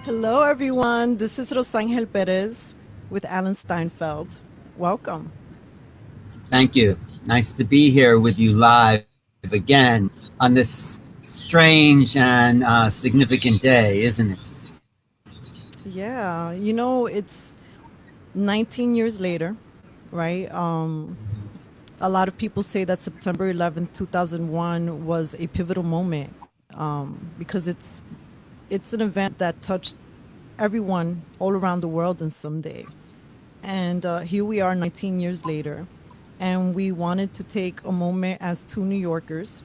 Hello, everyone. This is Rosangel Perez with Alan Steinfeld. Welcome. Thank you. Nice to be here with you live again on this strange and significant day, isn't it? Yeah, it's 19 years later, right? A lot of people say that September 11th, 2001 was a pivotal moment because it's an event that touched everyone all around the world in some day. And here we are 19 years later. And we wanted to take a moment as two New Yorkers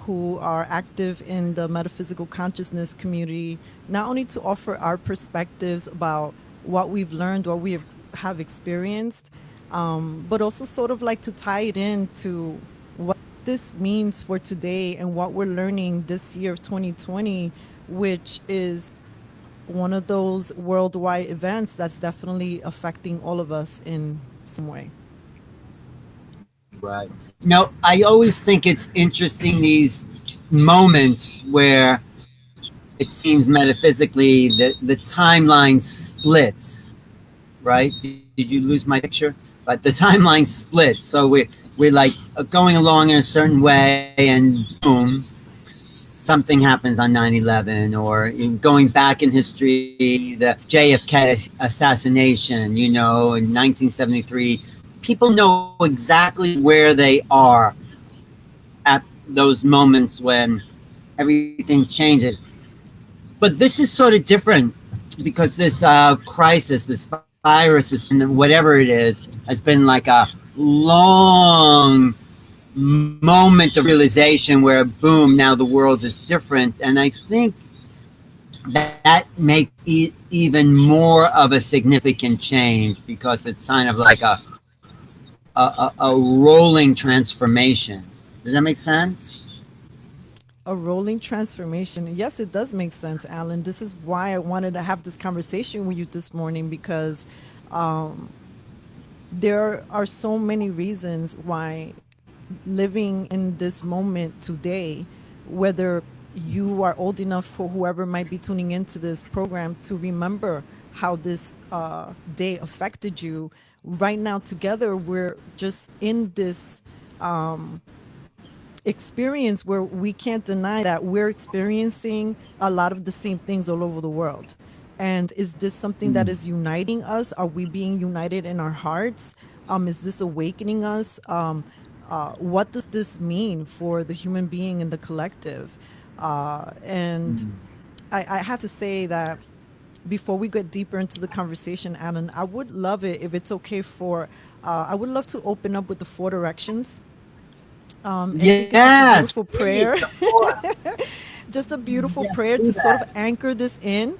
who are active in the metaphysical consciousness community, not only to offer our perspectives about what we've learned, what we have experienced, but also sort of like to tie it into what this means for today and what we're learning this year of 2020, which is one of those worldwide events that's definitely affecting all of us in some way. Right. I always think it's interesting these moments where it seems metaphysically that the timeline splits, right? Did you lose my picture? But the timeline splits. So we're like going along in a certain way, and boom, something happens on 9/11, or going back in history, the JFK assassination, in 1973. People know exactly where they are at those moments when everything changes. But this is sort of different because this crisis, this virus, whatever it is, has been like a long moment of realization where boom, now the world is different. And I think that makes even more of a significant change because it's kind of like a rolling transformation. Does that make sense? A rolling transformation. Yes, it does make sense, Alan. This is why I wanted to have this conversation with you this morning because um, there are so many reasons why living in this moment today, whether you are old enough for whoever might be tuning into this program to remember how this day affected you. Right now, together, we're just in this experience where we can't deny that we're experiencing a lot of the same things all over the world. And is this something that is uniting us? Are we being united in our hearts? Is this awakening us? What does this mean for the human being and the collective? And I have to say that before we get deeper into the conversation, Alan, I would love it if it's okay for, I would love to open up with the four directions. I think it's such a Yes, beautiful please, prayer, of course. just a beautiful Yes, prayer do to sort of that. anchor this in.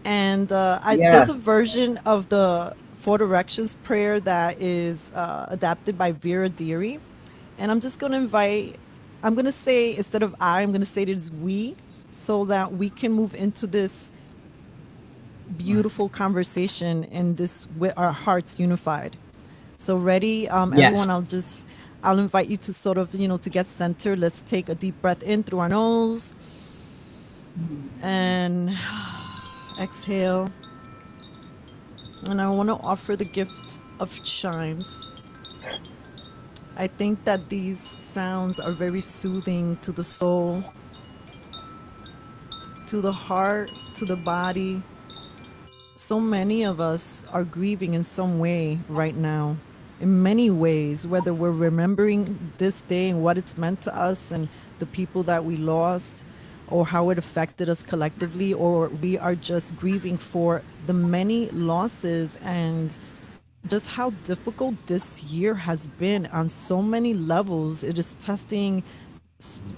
And there's a Yes. version of the Four Directions prayer that is adapted by Vera Deary. And I'm going to say, instead of I'm going to say it is we, so that we can move into this beautiful conversation and this with our hearts unified. So ready, Yes. everyone, I'll invite you to sort of, to get centered. Let's take a deep breath in through our nose and exhale. And I want to offer the gift of chimes. I think that these sounds are very soothing to the soul, to the heart, to the body. So many of us are grieving in some way right now, in many ways, whether we're remembering this day and what it's meant to us and the people that we lost, or how it affected us collectively, or we are just grieving for the many losses and just how difficult this year has been on so many levels. It is testing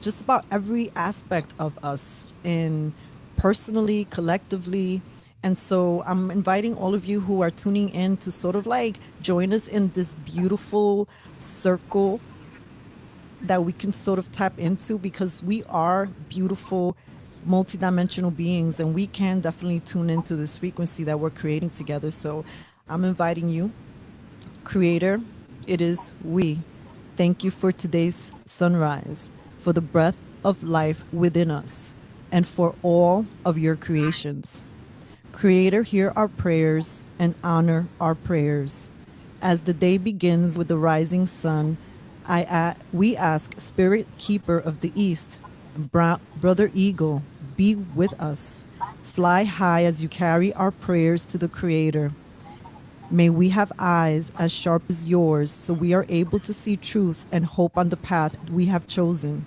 just about every aspect of us in personally, collectively. And so I'm inviting all of you who are tuning in to sort of like join us in this beautiful circle that we can sort of tap into, because we are beautiful multidimensional beings and we can definitely tune into this frequency that we're creating together. So I'm inviting you, Creator, it is we. Thank you for today's sunrise, for the breath of life within us. and for all of your creations. Creator, hear our prayers and honor our prayers. As the day begins with the rising sun, we ask, Spirit Keeper of the East, Brother Eagle, be with us. Fly high as you carry our prayers to the Creator. May we have eyes as sharp as yours so we are able to see truth and hope on the path we have chosen.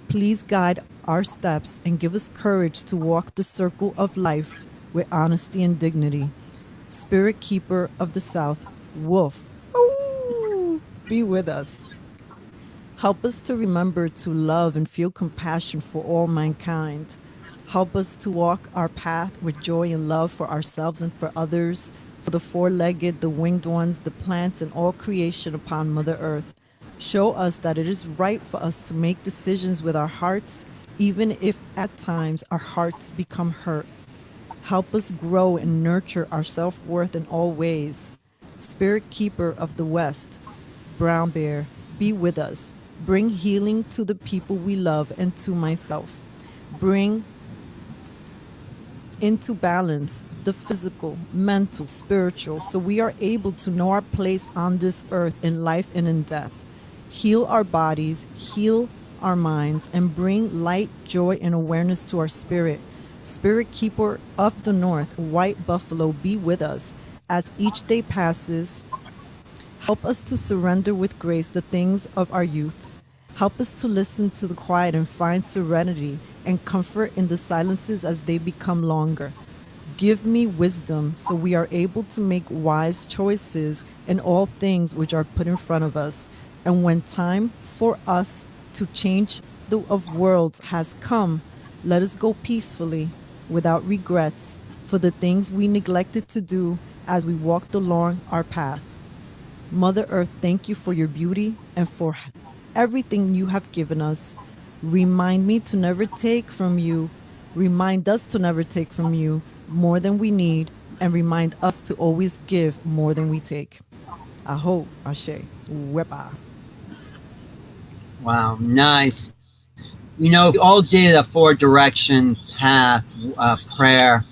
Please guide our steps and give us courage to walk the circle of life with honesty and dignity. Spirit Keeper of the South, Wolf, ooh, be with us. Help us to remember to love and feel compassion for all mankind. Help us to walk our path with joy and love for ourselves and for others, for the four-legged, the winged ones, the plants, and all creation upon Mother Earth. Show us that it is right for us to make decisions with our hearts, even if at times our hearts become hurt. Help us grow and nurture our self-worth in all ways. Spirit Keeper of the West, Brown Bear, be with us. Bring healing to the people we love and to myself. Bring into balance the physical, mental, spiritual, so we are able to know our place on this earth in life and in death. Heal our bodies, heal our minds, and bring light, joy, and awareness to our spirit. Spirit Keeper of the North, White Buffalo, be with us. As each day passes, help us to surrender with grace the things of our youth. Help us to listen to the quiet and find serenity and comfort in the silences as they become longer. Give me wisdom so we are able to make wise choices in all things which are put in front of us. And when time for us to change the of worlds has come, let us go peacefully, without regrets, for the things we neglected to do as we walked along our path. Mother Earth, thank you for your beauty and for everything you have given us. Remind me to never take from you. Remind us to never take from you more than we need, and remind us to always give more than we take. Aho, Ashe, Wepa. Wow, nice. You know, if we all did a four direction path prayer,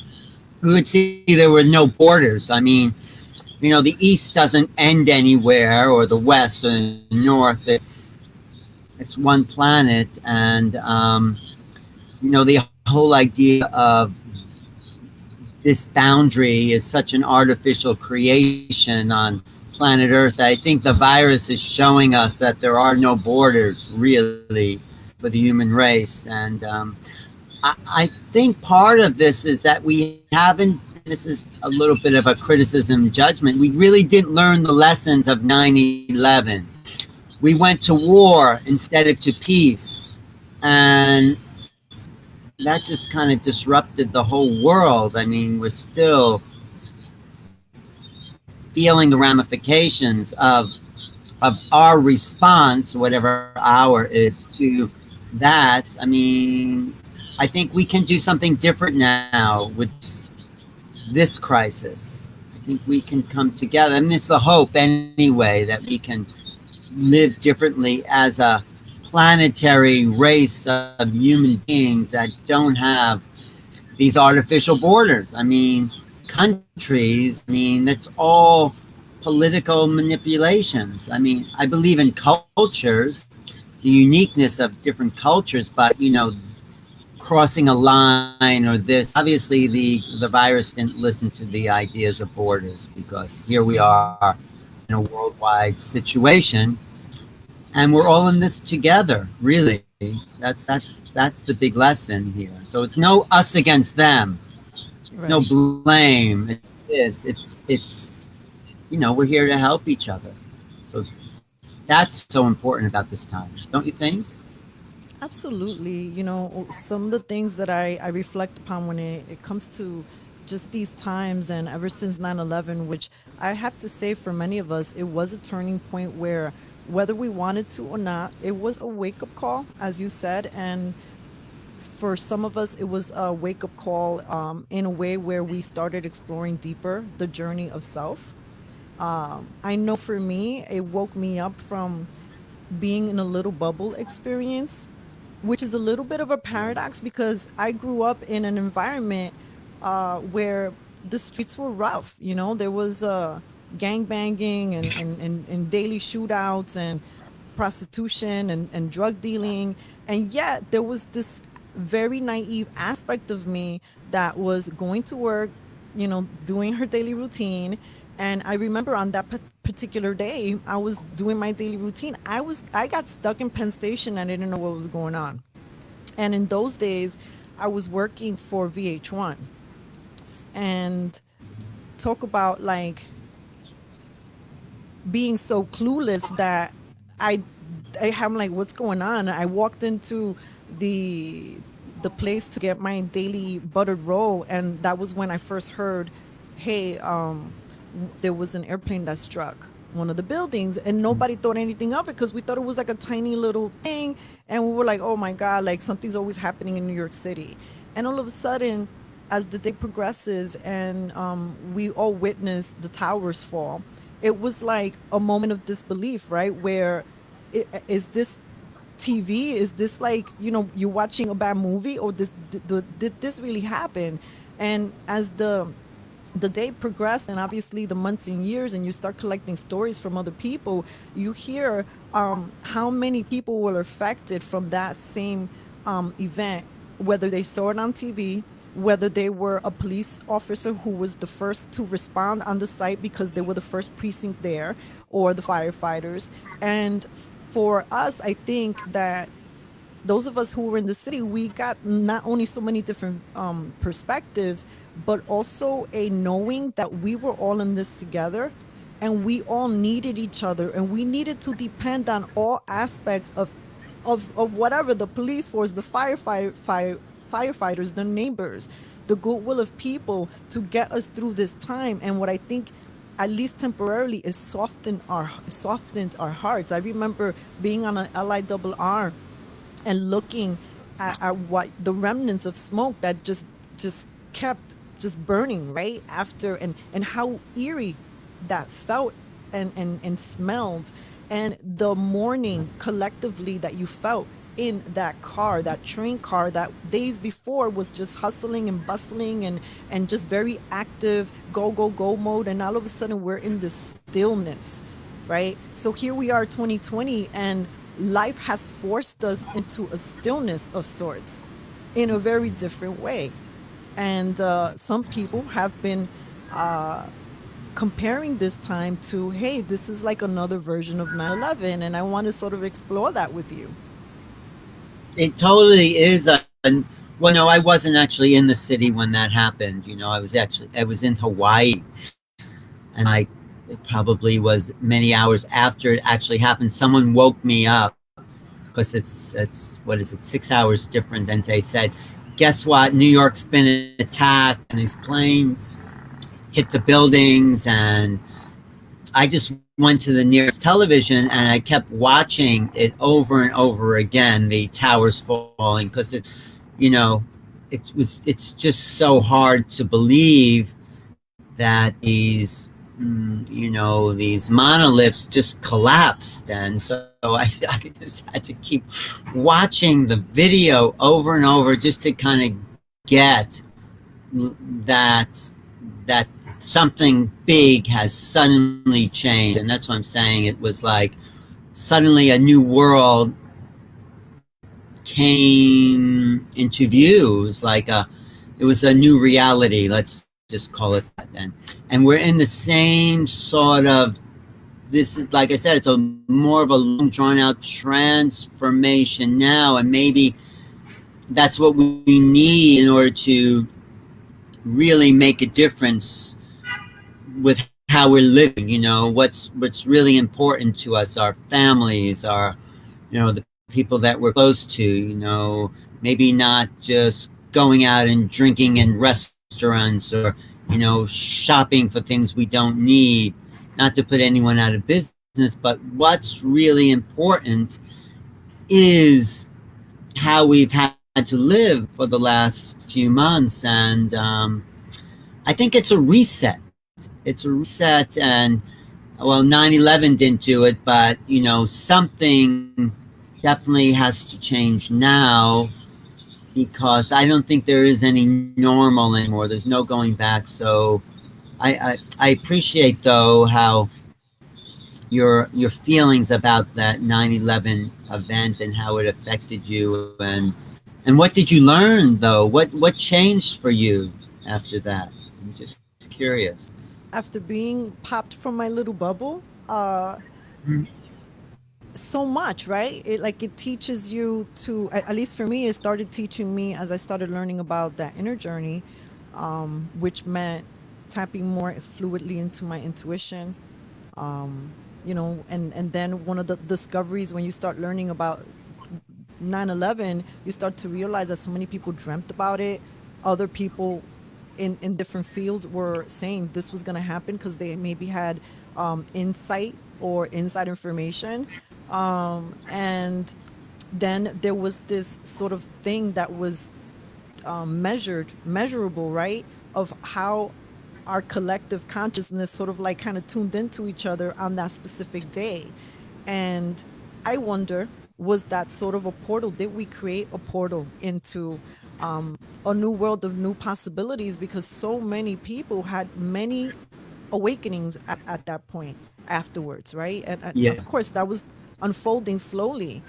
we would see there were no borders. I mean, you know, the east doesn't end anywhere, or the west or the north. It's one planet, and you know, the whole idea of this boundary is such an artificial creation on planet Earth. I think the virus is showing us that there are no borders really for the human race, and I think part of this is that we haven't. This is a little bit of a criticism, judgment. We really didn't learn the lessons of 9/11. We went to war instead of to peace, and that just kind of disrupted the whole world. I mean, we're still feeling the ramifications of our response, whatever our is, to that. I mean, I think we can do something different now with this crisis. I think we can come together. I mean, it's the hope anyway that we can live differently as a planetary race of human beings that don't have these artificial borders. I mean, countries, I mean, that's all political manipulations. I mean, I believe in cultures, the uniqueness of different cultures, but, you know, crossing a line or this, obviously the virus didn't listen to the ideas of borders, because here we are in a worldwide situation, and we're all in this together, really. That's the big lesson here. So it's no us against them. It's no Right. blame. It's you know, we're here to help each other. So that's so important about this time, don't you think? Absolutely. You know, some of the things that I reflect upon when it comes to just these times and ever since 9/11, which I have to say for many of us, it was a turning point where whether we wanted to or not, it was a wake up call, as you said. And for some of us, it was a wake up call in a way where we started exploring deeper the journey of self. I know for me, it woke me up from being in a little bubble experience which is a little bit of a paradox because I grew up in an environment where the streets were rough. You know, there was gang banging and daily shootouts and prostitution and drug dealing. And yet there was this very naive aspect of me that was going to work, you know, doing her daily routine. And I remember on that particular day, I was doing my daily routine. I got stuck in Penn Station. I didn't know what was going on. And in those days, I was working for VH1. And talk about like being so clueless that I I'm like, what's going on? I walked into the the place to get my daily buttered roll, and that was when I first heard, hey, there was an airplane that struck one of the buildings, and nobody thought anything of it because we thought it was like a tiny little thing, and we were like, oh my god, like something's always happening in New York City. And all of a sudden, as the day progresses and we all witness the towers fall, it was like a moment of disbelief, right? Where is this TV? Is this like, you know, you're watching a bad movie, or did this really happen? And as the day progressed, and obviously the months and years, and you start collecting stories from other people, you hear how many people were affected from that same event, whether they saw it on TV, whether they were a police officer who was the first to respond on the site because they were the first precinct there, or the firefighters. And for us, I think that those of us who were in the city, we got not only so many different perspectives, but also a knowing that we were all in this together, and we all needed each other, and we needed to depend on all aspects of whatever, the police force, the firefighters, the neighbors, the goodwill of people to get us through this time. And what I think, at least temporarily, is softened our hearts. I remember being on an LIRR and looking at what the remnants of smoke that just kept just burning right after, and how eerie that felt and smelled, and the mourning collectively that you felt in that car, that train car that days before was just hustling and bustling and just very active, go go go mode, and all of a sudden we're in this stillness, right? So here we are, 2020, and life has forced us into a stillness of sorts in a very different way. And some people have been comparing this time to, hey, this is like another version of 9/11, and I want to sort of explore that with you. It totally is. Well, no, I wasn't actually in the city when that happened. You know, I was in Hawaii, and it probably was many hours after it actually happened. Someone woke me up because it's what is it, 6 hours different. And they said, guess what? New York's been attacked, and these planes hit the buildings. And I just went to the nearest television, and I kept watching it over and over again, the towers falling, because you know, it's just so hard to believe that you know, these monoliths just collapsed. And so I just had to keep watching the video over and over just to kind of get that that something big has suddenly changed. And that's what I'm saying. It was like suddenly a new world came into view. It was a new reality. Let's just call it that then. And we're in the same sort of, this is, like I said, it's a more of a long drawn out transformation now. And maybe that's what we need in order to really make a difference with how we're living. You know, what's really important to us, our families, our, you know, the people that we're close to, you know, maybe not just going out and drinking in restaurants, or, you know, shopping for things we don't need, not to put anyone out of business. But what's really important is how we've had to live for the last few months. And I think it's a reset. It's a reset. And well, 9/11 didn't do it, but, you know, something definitely has to change now, because I don't think there is any normal anymore. There's no going back. So I appreciate though how your feelings about that 9/11 event and how it affected you, and what did you learn though? What changed for you after that? I'm just curious. After being popped from my little bubble, so much, right? It teaches you to, at least for me, it started teaching me as I started learning about that inner journey, which meant tapping more fluidly into my intuition. And then one of the discoveries when you start learning about 9/11, you start to realize that so many people dreamt about it. Other people in different fields were saying this was going to happen because they maybe had insight or inside information. And then there was this sort of thing that was measurable, right? Of how our collective consciousness sort of like kind of tuned into each other on that specific day. And I wonder, was that sort of a portal? Did we create a portal into a new world of new possibilities? Because so many people had many awakenings at that point afterwards, right? And Yeah. of course, that was unfolding slowly.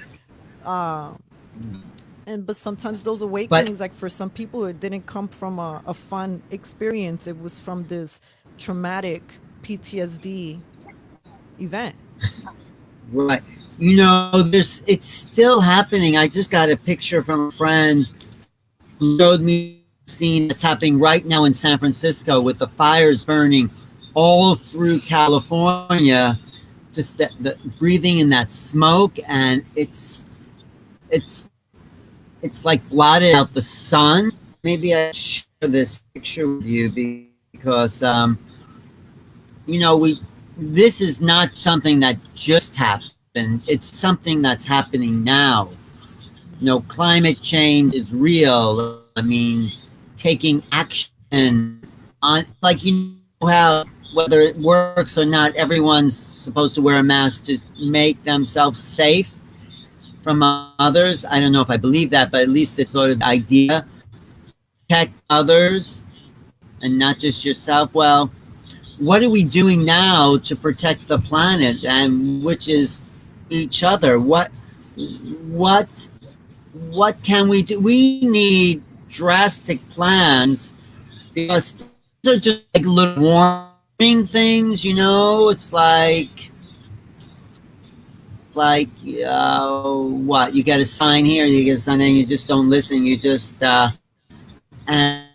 And but sometimes those But awakenings, like for some people, it didn't come from a fun experience. It was from this traumatic PTSD event. right, there's it's still happening. I just got a picture from a friend who showed me a scene that's happening right now in San Francisco with the fires burning all through California. Just that the breathing in that smoke, and it's it's like blotted out the sun. Maybe I share this picture with you because we this is not something that just happened. It's something that's happening now. Climate change is real. I mean, taking action on, like, how whether it works or not, everyone's supposed to wear a mask to make themselves safe from others. I don't know if I believe that, but at least it's sort of the idea. Protect others and not just yourself. Well, what are we doing now to protect the planet, and which is each other? What what can we do? We need drastic plans, because these are just like little warming things. It's like what, you get a sign here, you get a sign, and you just don't listen. You just and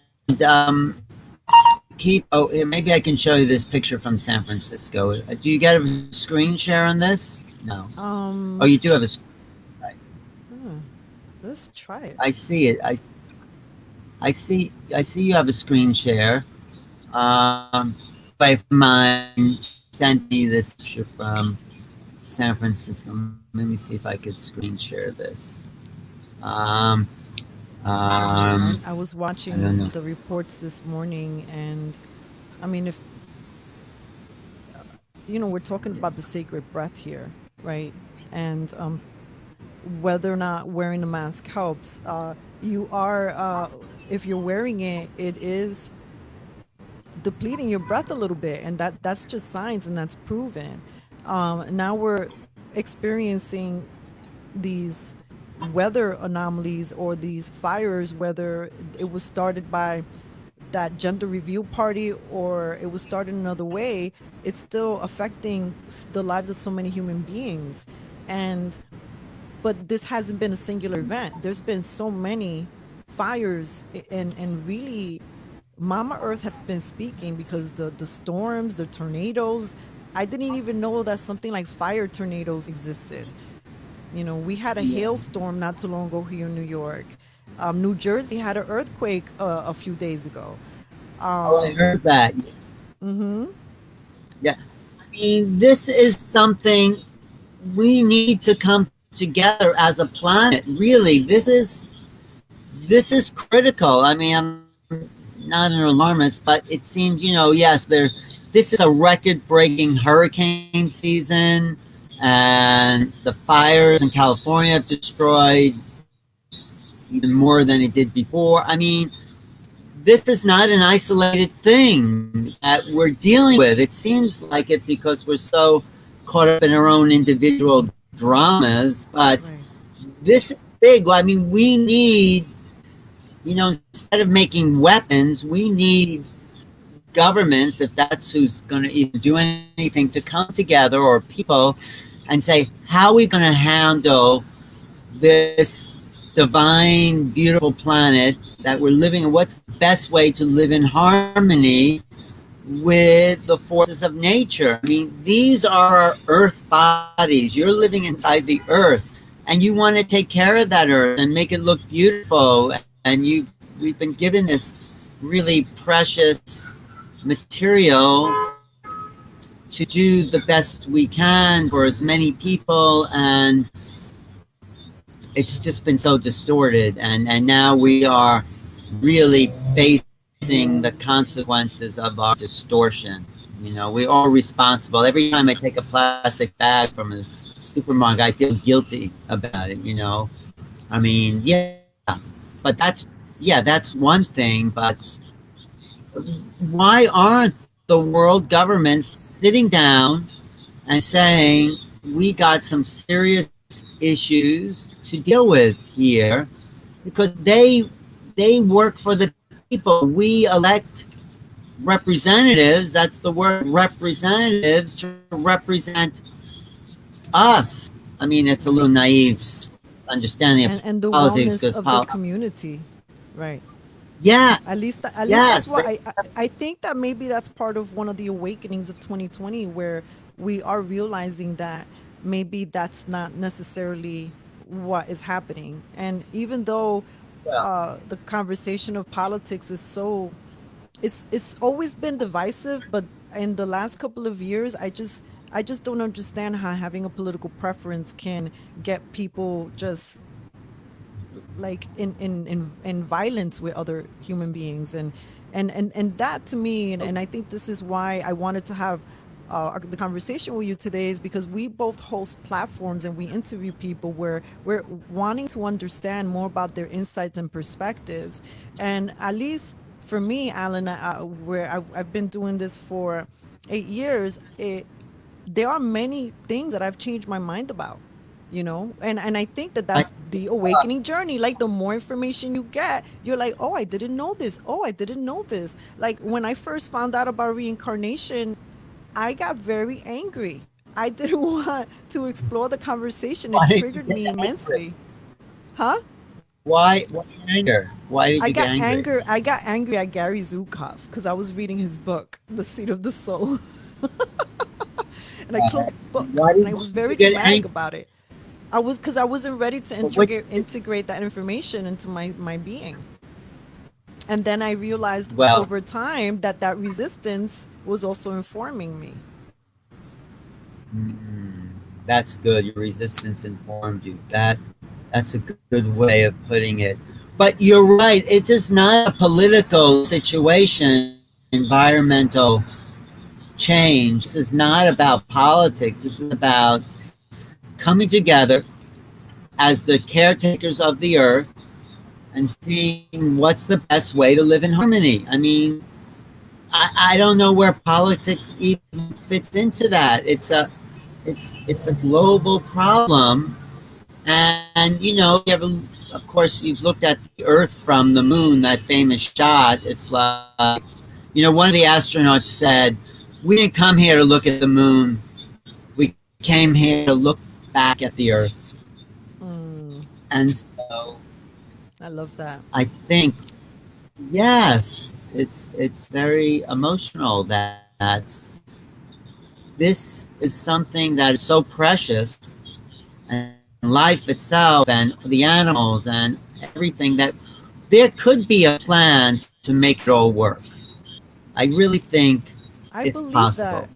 keep. Oh, maybe I can show you this picture from San Francisco. Do you get a screen share on this? No. Oh, Um, you do have a. Right. huh, let's try it. I see it. I see you have a screen share. By mine sent me this picture from San Francisco. Let me see if I could screen share this. Um, I was I don't watching know. the reports this morning, and I mean, if we're talking about the sacred breath here, right? And whether or not wearing a mask helps, you are, if you're wearing it, it is depleting your breath a little bit, and that's just science, and that's proven. Now we're experiencing these weather anomalies or these fires, whether it was started by that gender review party or it was started another way, it's still affecting the lives of so many human beings. And but this hasn't been a singular event. There's been so many fires, and really Mama Earth has been speaking, because the storms, the tornadoes, I didn't even know that something like fire tornadoes existed. We had a Yeah. hailstorm not too long ago here in New York. New Jersey had an earthquake a few days ago. Oh, I heard that. Mm-hmm. Yeah. I mean, this is something we need to come together as a planet. Really, this is critical. I mean, I'm not an alarmist, but it seems, yes, this is a record-breaking hurricane season. and the fires in California have destroyed even more than it did before. I mean, this is not an isolated thing that we're dealing with. It seems like it because we're so caught up in our own individual dramas, but Right. this is big. I mean, we need, instead of making weapons, we need governments, if that's who's going to even do anything, to come together, or people, and say, how are we going to handle this divine, beautiful planet that we're living in? What's the best way to live in harmony with the forces of nature? I mean, these are our earth bodies. You're living inside the earth, and you want to take care of that earth and make it look beautiful. And we've been given this really precious material to do the best we can for as many people, and it's just been so distorted, and now we are really facing the consequences of our distortion. We're all responsible. Every time I take a plastic bag from a supermarket, I feel guilty about it. I mean, yeah, but that's one thing, but why aren't the world governments sitting down and saying, we got some serious issues to deal with here, because they work for the people. We elect representatives, that's the word, representatives, to represent us. I mean, it's a little naive understanding of And the politics, because wellness of the community. Right. yeah, At least yes, that's what I think that maybe that's part of one of the awakenings of 2020, where we are realizing that maybe that's not necessarily what is happening. And even though well, the conversation of politics is so, it's always been divisive, but in the last couple of years, I just don't understand how having a political preference can get people just like in violence with other human beings. And that to me, and I think this is why I wanted to have the conversation with you today, is because we both host platforms and we interview people where we're wanting to understand more about their insights and perspectives. And at least for me, Alan, where I've been doing this for 8 years, there are many things that I've changed my mind about, and I think that I, that's the awakening journey. Like, the more information you get, you're like, oh, I didn't know this. Oh, I didn't know this. Like, when I first found out about reincarnation, I got very angry. I didn't want to explore the conversation. It why did you triggered get me angry? immensely. Huh? Why anger? Why did I you get got angry? anger. I got angry at Gary Zukov because I was reading his book, The Seat of the Soul. And I closed the book and I Why was did very you get dramatic angry? about it. Because I wasn't ready to But what? integrate that information into my being. And then I realized Well, over time that that resistance was also informing me. that's good. Your resistance informed you. That's a good way of putting it. But you're right. It is not a political situation, environmental change. This is not about politics. This is about coming together as the caretakers of the earth and seeing what's the best way to live in harmony. I mean, I don't know where politics even fits into that. It's a global problem, and you ever, of course, you've looked at the Earth from the moon, that famous shot. It's like, one of the astronauts said, "We didn't come here to look at the moon. We came here to look back at the Earth." Mm, And so I love that. I think, yes, it's very emotional that this is something that is so precious, and life itself and the animals and everything, that there could be a plan to make it all work. I really think I it's believe possible. that.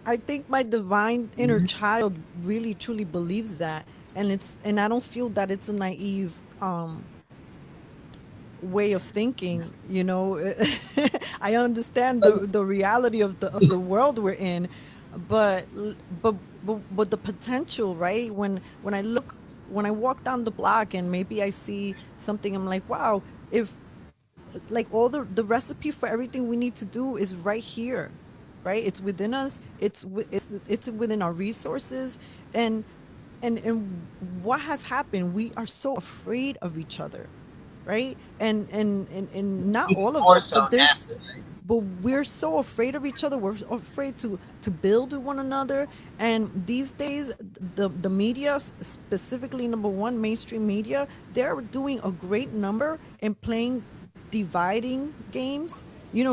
I think my divine inner child really truly believes that. And I don't feel that it's a naive way of thinking. I understand the reality of the world we're in. but but the potential, right? When I look, when I walk down the block and maybe I see something, I'm like, wow, if like all the recipe for everything we need to do is right here, right? It's within us. It's within our resources. and and what has happened, we are so afraid of each other, right? And not Even all of more us, so but there's, now. but we're so afraid of each other. We're afraid to build with one another. And these days, the media, specifically number one, mainstream media, they're doing a great number in playing dividing games,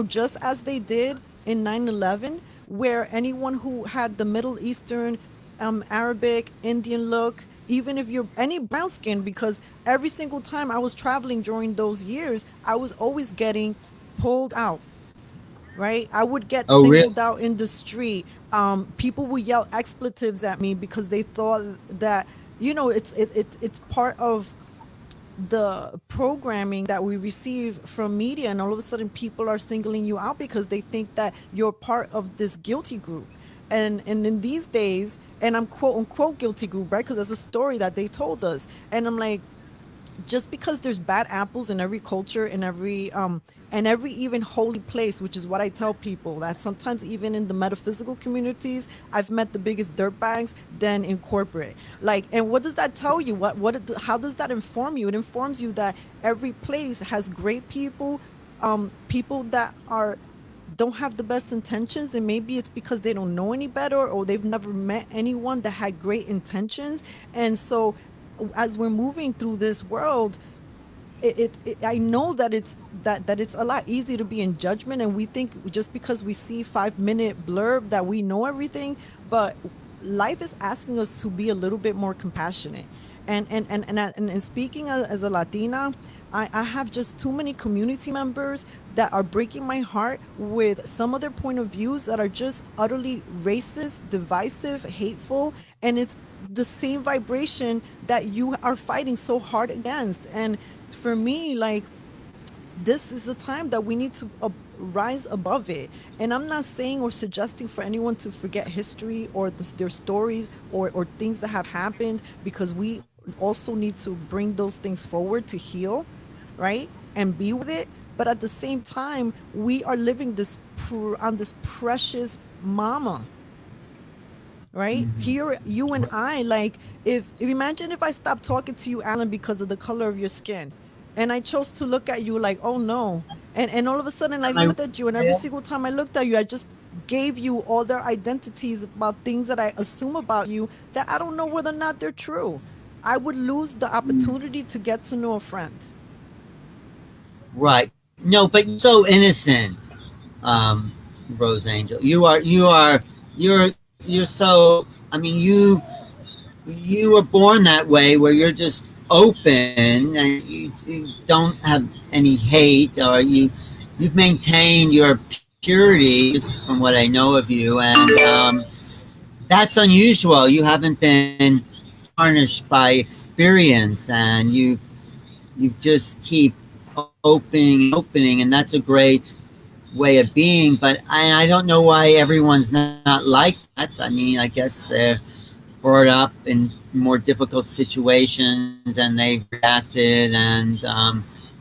just as they did in 9/11, where anyone who had the Middle Eastern, Arabic, Indian look, even if you're any brown skin, because every single time I was traveling during those years, I was always getting pulled out, right? I would get Oh, really? singled out in the street. People would yell expletives at me because they thought that, it's part of the programming that we receive from media, and all of a sudden people are singling you out because they think that you're part of this guilty group. And in these days, and I'm quote unquote guilty group, right? Because that's a story that they told us. And I'm like, just because there's bad apples in every culture, in every and every even holy place, which is what I tell people, that sometimes even in the metaphysical communities, I've met the biggest dirtbags than in corporate. Like, and what does that tell you? How does that inform you? It informs you that every place has great people, people that are don't have the best intentions, and maybe it's because they don't know any better, or they've never met anyone that had great intentions. And so as we're moving through this world, I know that it's a lot easier to be in judgment, and we think just because we see 5-minute blurb that we know everything. But life is asking us to be a little bit more compassionate. And speaking as a Latina, I have just too many community members that are breaking my heart with some of their point of views that are just utterly racist, divisive, hateful, and it's the same vibration that you are fighting so hard against. And for me, like, this is a time that we need to rise above it. And I'm not saying or suggesting for anyone to forget history or their stories, or things that have happened, because we also need to bring those things forward to heal, right? And be with it. But at the same time, we are living on this precious mama, right? Here, you and I, like, if imagine if I stopped talking to you, Alan, because of the color of your skin, and I chose to look at you like, oh no, and all of a sudden I Am I looked at you, and every real? single time I looked at you, I just gave you all their identities about things that I assume about you that I don't know whether or not they're true. I would lose the opportunity to get to know a friend. Right. No, but you're so innocent, um, Rose Angel. You're so. I mean, you were born that way, where you're just open and you don't have any hate, or you've maintained your purity, just from what I know of you, and that's unusual. You haven't been tarnished by experience, and you just keep opening and opening, and that's a great way of being. But I don't know why everyone's not like that. I mean, I guess they're brought up in more difficult situations and they've reacted. And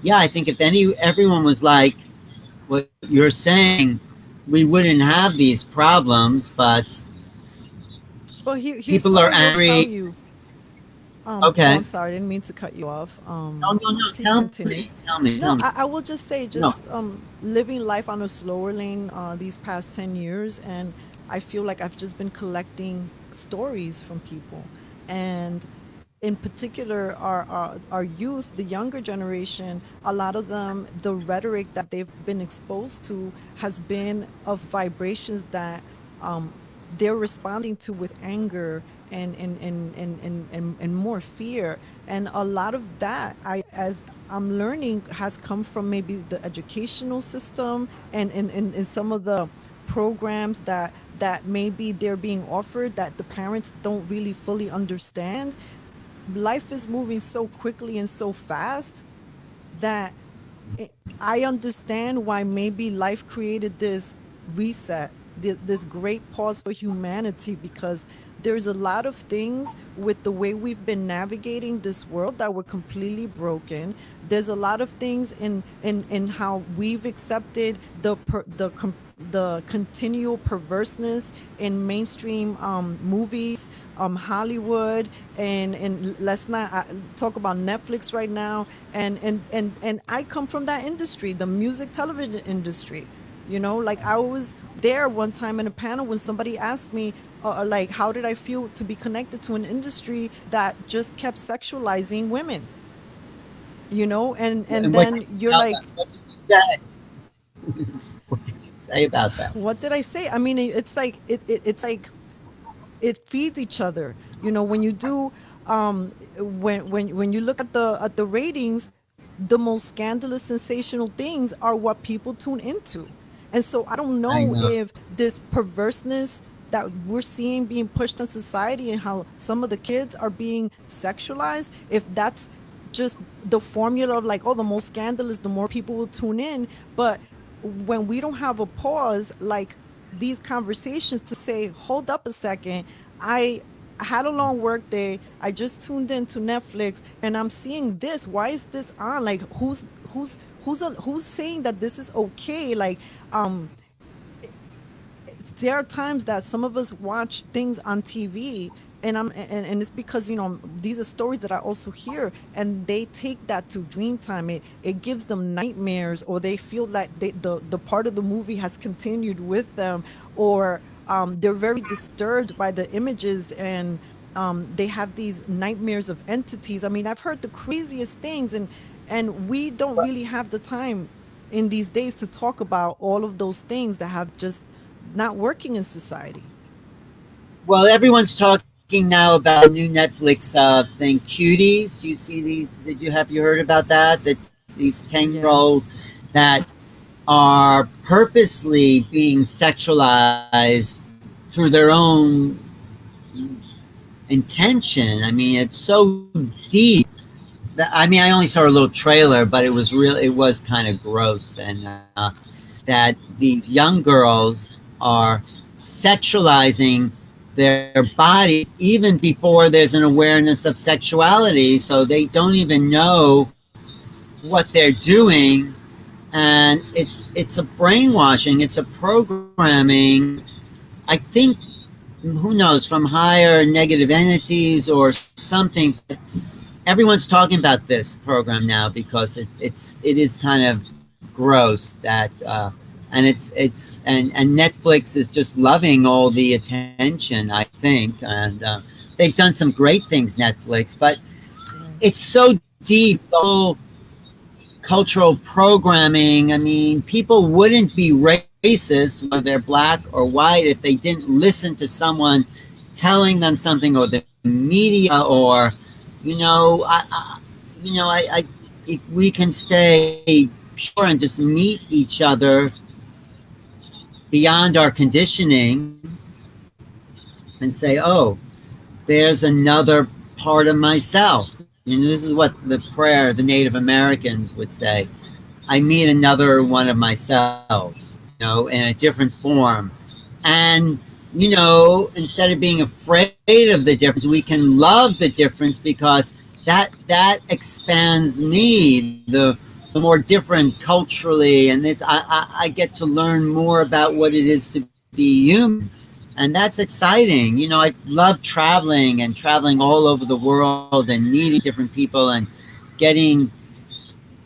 yeah, I think if everyone was like what you're saying, we wouldn't have these problems. But But here's people what are I will tell angry. you. Oh, Okay. I'm sorry, I didn't mean to cut you off. No, no, no. Please continue. Tell No, me. I will just say, No. just living life on a slower lane these past 10 years, and I feel like I've just been collecting stories from people. And in particular, our youth, the younger generation, a lot of them, the rhetoric that they've been exposed to has been of vibrations that they're responding to with anger and more fear. And a lot of that, as I'm learning, has come from maybe the educational system, and some of the programs that maybe they're being offered that the parents don't really fully understand. Life is moving so quickly and so fast that I understand why maybe life created this reset this great pause for humanity, because there's a lot of things with the way we've been navigating this world that were completely broken. There's a lot of things in how we've accepted the continual perverseness in mainstream movies, Hollywood, and let's not talk about Netflix right now. And I come from that industry, the music television industry. Like I was there one time in a panel when somebody asked me, like, how did I feel to be connected to an industry that just kept sexualizing women? And And what then you're like, what did you say? What did you say about that? what did I say? I mean, it's like it's like it feeds each other. When you do, when you look at the ratings, the most scandalous, sensational things are what people tune into. And so I don't I know know. if this perverseness that we're seeing being pushed in society and how some of the kids are being sexualized, if that's just the formula of like, oh, the most scandalous, the more people will tune in. But when we don't have a pause, like these conversations to say, hold up a second, I had a long work day. I just tuned into Netflix and I'm seeing this. Why is this on? Like who's saying that this is okay? Like um there are times that some of us watch things on TV, and it's because these are stories that I also hear, and they take that to dream time. It gives them nightmares, or they feel like the part of the movie has continued with them, or they're very disturbed by the images, and they have these nightmares of entities. I mean, I've heard the craziest things, and we don't really have the time in these days to talk about all of those things that have just not working in society. Well, everyone's talking now about the new Netflix thing, Cuties. Do you see these? Have you heard about that? That's these 10-year Yeah. olds that are purposely being sexualized through their own intention. I mean, it's so deep. I mean, I only saw a little trailer, but it was kind of gross, and that these young girls are sexualizing their bodies even before there's an awareness of sexuality, so they don't even know what they're doing, and it's a brainwashing, it's a programming. I think, who knows, from higher negative entities or something. Everyone's talking about this program now because it is kind of gross that and and Netflix is just loving all the attention, I think, and they've done some great things, Netflix, but Right. it's so deep, the whole cultural programming. I mean, people wouldn't be racist, whether they're black or white, if they didn't listen to someone telling them something, or the media, or you know, I if we can stay pure and just meet each other beyond our conditioning and say, oh, there's another part of myself. This is what the prayer the Native Americans would say. I meet another one of myselves, in a different form. And, instead of being afraid of the difference, we can love the difference, because that expands me, the more different culturally, and this I get to learn more about what it is to be human. And that's exciting. I love traveling all over the world and meeting different people and getting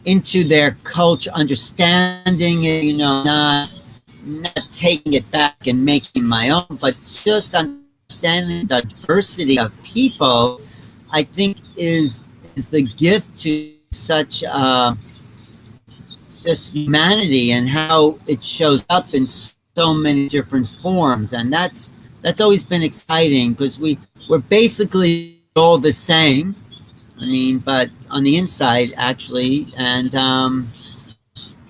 into their culture, understanding it, not taking it back and making my own, but just understanding the diversity of people. I think is the gift to such just humanity, and how it shows up in so many different forms, and that's always been exciting, because we're basically all the same. I mean, but on the inside, actually, and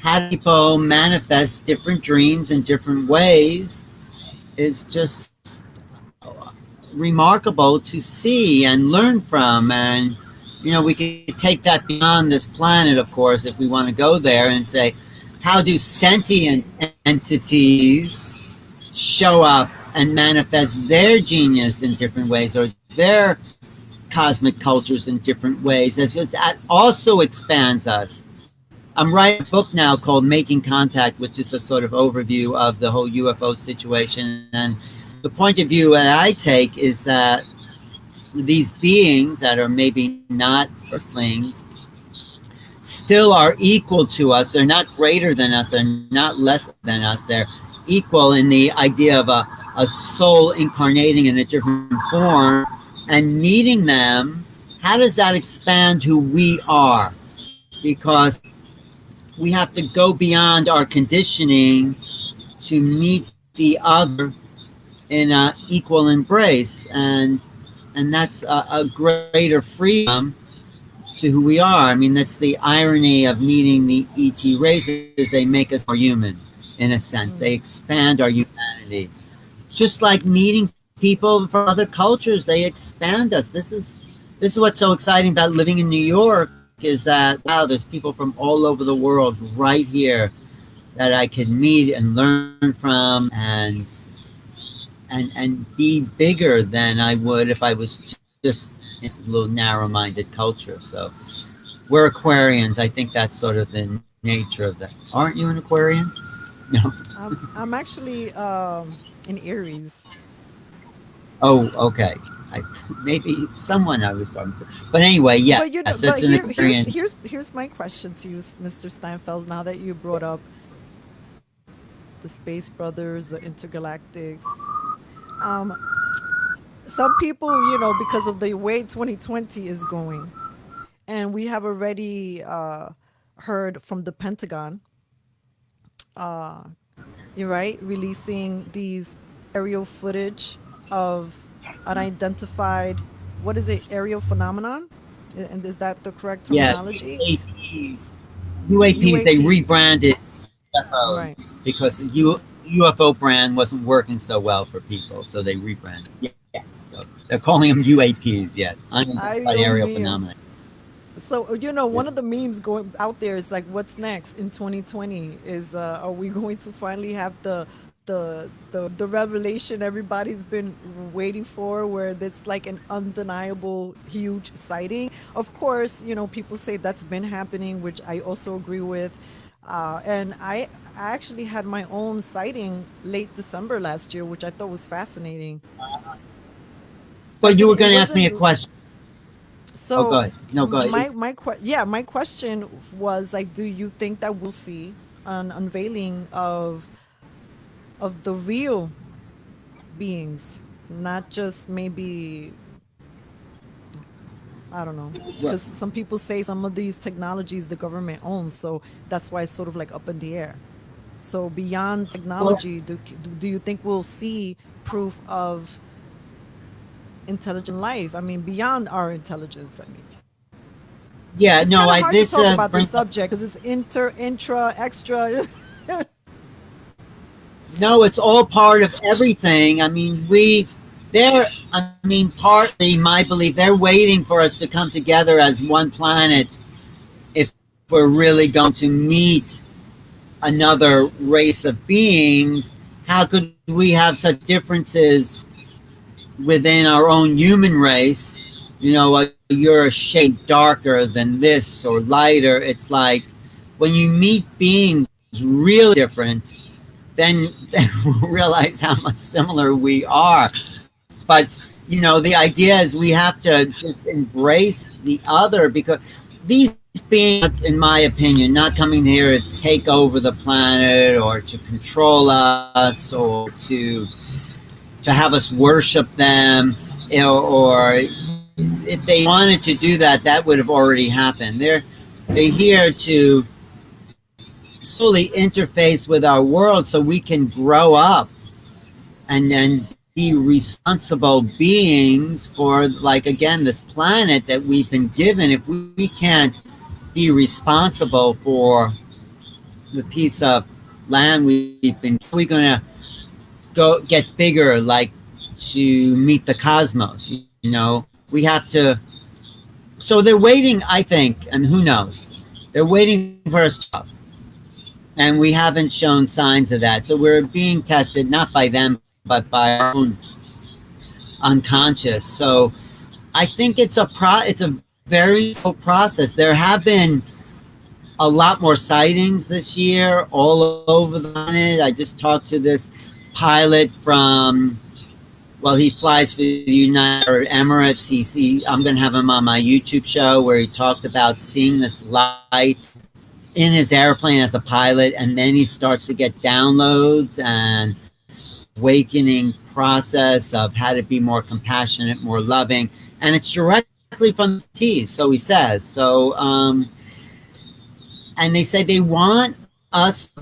how people manifest different dreams in different ways is just remarkable to see and learn from. And, we could take that beyond this planet, of course, if we want to go there and say, how do sentient entities show up and manifest their genius in different ways, or their cosmic cultures in different ways. That also expands us. I'm writing a book now called Making Contact, which is a sort of overview of the whole UFO situation. And the point of view that I take is that these beings that are maybe not earthlings still are equal to us. They're not greater than us. They're not less than us. They're equal in the idea of a soul incarnating in a different form, and meeting them. How does that expand who we are? Because we have to go beyond our conditioning to meet the other in an equal embrace, and that's a greater freedom to who we are. I mean, that's the irony of meeting the ET races. They make us more human, in a sense. They expand our humanity. Just like meeting people from other cultures, they expand us. This is what's so exciting about living in New York, is that, wow, there's people from all over the world right here that I can meet and learn from, and be bigger than I would if I was just this little narrow-minded culture. So we're Aquarians. I think that's sort of the nature of that. Aren't you an Aquarian? No. I'm actually in Aries. Oh, okay. Maybe someone I was talking to. But anyway, yeah. But That's an Aquarian. here's my question to you, Mr. Steinfeld. Now that you brought up the Space Brothers, the Intergalactics, some people, because of the way 2020 is going, and we have already heard from the Pentagon, you're right, releasing these aerial footage of unidentified, what is it, aerial phenomenon? And is that the correct terminology? Yeah, UAP, they rebranded UFO, right, because the UFO brand wasn't working so well for people, so they rebranded. Yes, so they're calling them UAPs. Yes, unidentified aerial phenomena. So, one of the memes going out there is like, what's next in 2020? Is are we going to finally have the revelation everybody's been waiting for, where it's like an undeniable huge sighting? Of course, people say that's been happening, which I also agree with. And I actually had my own sighting late December last year, which I thought was fascinating. But you were going to ask me a question. So, go ahead. No, go ahead. My question was like, do you think that we'll see an unveiling of the real beings, not just maybe, I don't know, because some people say some of these technologies the government owns, so that's why it's sort of like up in the air. So beyond technology, do you think we'll see proof of intelligent life? I mean, beyond our intelligence. I mean, yeah, it's no, hard this to talk about the subject because it's intra, extra. No, it's all part of everything. I mean, partly my belief, they're waiting for us to come together as one planet if we're really going to meet another race of beings. How could we have such differences within our own human race? You're a shade darker than this or lighter. It's like when you meet beings really different, then we'll realize how much similar we are. But the idea is we have to just embrace the other, because these beings, in my opinion, not coming here to take over the planet or to control us or to have us worship them, or if they wanted to do that, that would have already happened. They're here to slowly interface with our world so we can grow up and then be responsible beings for, like, again, this planet that we've been given. If we can't be responsible for the piece of land we've been, we're going to go get bigger, like to meet the cosmos. We have to. So they're waiting, I think, and who knows, they're waiting for us to. and we haven't shown signs of that. So we're being tested not by them, but by our own unconscious. So I think it's a very slow process. There have been a lot more sightings this year all over the planet. I just talked to this pilot from, well, he flies for the United or Emirates. I'm going to have him on my YouTube show where he talked about seeing this light in his airplane as a pilot, and then he starts to get downloads and awakening process of how to be more compassionate, more loving, and it's directly from the T's. So he says. So, and they say they want us